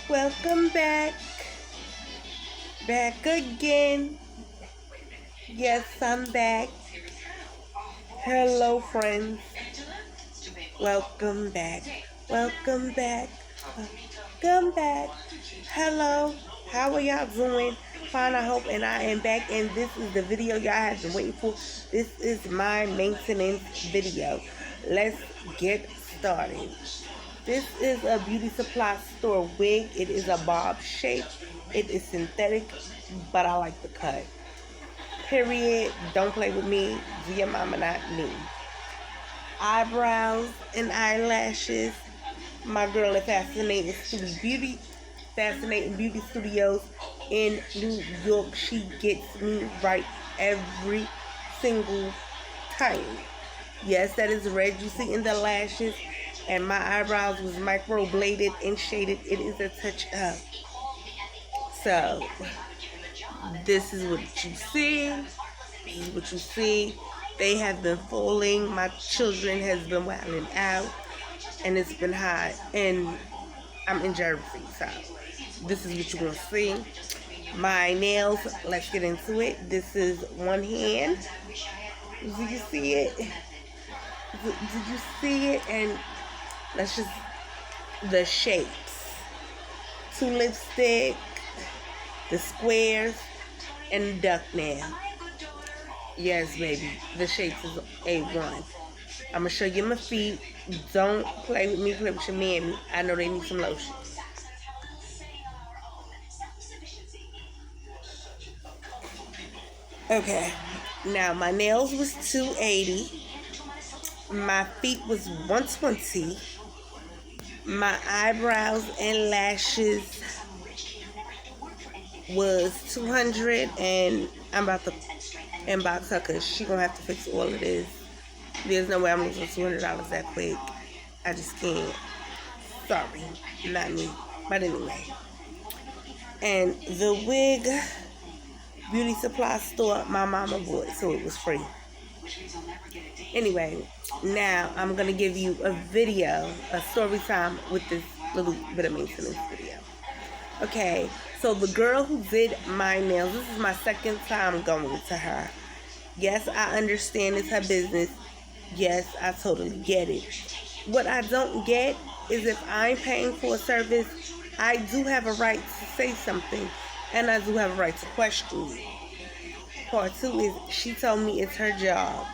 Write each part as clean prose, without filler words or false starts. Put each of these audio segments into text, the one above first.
Welcome back. Back again. Yes, I'm back. Hello, friends. Welcome back. Welcome back. Welcome back. Hello. How are y'all doing? Fine, I hope, and I am back, and this is the video y'all have been waiting for. This is my maintenance video. Let's get started. This is a beauty supply store wig. It is a bob shape. It is synthetic, but I like the cut. Period. Don't play with me. Do your mama, not me. Eyebrows and eyelashes. My girl at Fascinating Beauty Studios in New York. She gets me right every single time. Yes, that is red you see in the lashes. And my eyebrows was microbladed and shaded. It is a touch up. So, this is what you see. This is what you see. They have been falling. My children has been wilding out. And it's been hot. And I'm in Jersey. So, this is what you're going to see. My nails, let's get into it. This is one hand. Did you see it? Did you see it? And let's just, the shapes. 2 lipstick, the squares, and the duck nail. Yes, baby. The shapes is A1. I'm going to show you my feet. Don't play with me. Play with your mammy. I know they need some lotion. Okay. Now, my nails was $280. My feet was $120. My eyebrows and lashes was $200, and I'm about to inbox her because she gonna have to fix all of this. There's no way I'm losing $200 that quick. I just can't. Sorry, not me. But anyway, and the wig beauty supply store my mama bought, so it was free. Anyway, now I'm gonna give you a video, a story time with this little bit of maintenance video. Okay, so the girl who did my nails, this is my second time going to her. Yes, I understand it's her business. Yes, I totally get it. What I don't get is if I'm paying for a service, I do have a right to say something, and I do have a right to question you. Part 2 is she told me it's her job,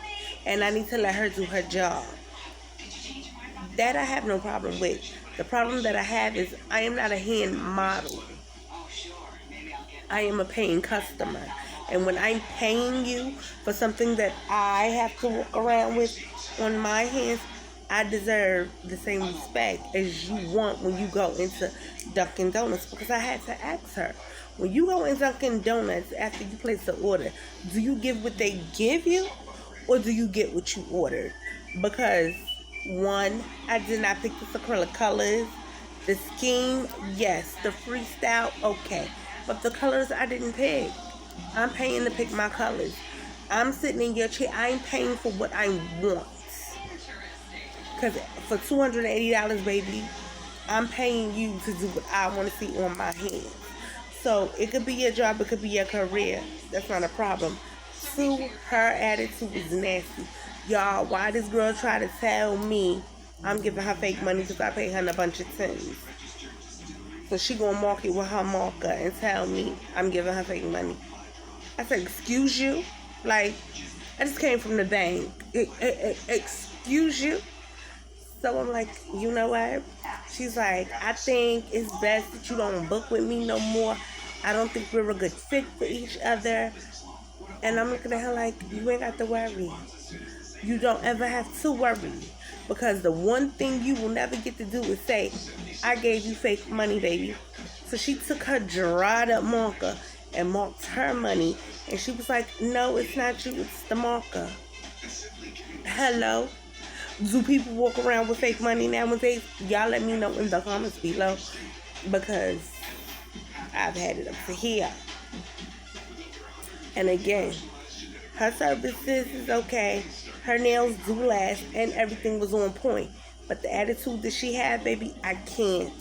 and I need to let her do her job. That I have no problem with. The problem that I have is I am not a hand model. I am a paying customer. And when I'm paying you for something that I have to walk around with on my hands, I deserve the same respect as you want when you go into Dunkin' Donuts. Because I had to ask her, when you go in Dunkin' Donuts after you place the order, do you give what they give you or do you get what you ordered? Because one, I did not pick this acrylic colors. The scheme, yes. The freestyle, okay. But the colors I didn't pick. I'm paying to pick my colors. I'm sitting in your chair. I'm paying for what I want. Because for $280, baby, I'm paying you to do what I want to see on my hands. So it could be your job. It could be your career. That's not a problem. 2, her attitude is nasty. Y'all, why this girl try to tell me I'm giving her fake money because I pay her a bunch of tens? So she gonna mark it with her marker and tell me I'm giving her fake money. I said, excuse you? Like, I just came from the bank. Excuse you? So I'm like, you know what? She's like, I think it's best that you don't book with me no more. I don't think we're a good fit for each other. And I'm looking at her like, you ain't got to worry. You don't ever have to worry. Because the one thing you will never get to do is say, I gave you fake money, baby. So she took her dried up marker and marked her money. And she was like, no, it's not you, it's the marker. Hello? Do people walk around with fake money nowadays? Y'all let me know in the comments below. Because I've had it up to here. And again, her services is okay. Her nails do last and everything was on point. But the attitude that she had, baby, I can't.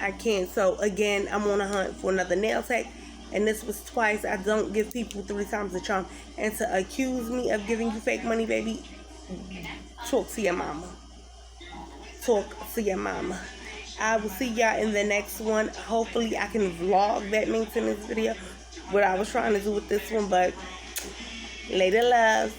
I can't. So again, I'm on a hunt for another nail tech, and this was twice. I don't give people 3 times the charm. And to accuse me of giving you fake money, baby, talk to your mama. Talk to your mama. I will see y'all in the next one. Hopefully I can vlog that maintenance video, what I was trying to do with this one, but later, love.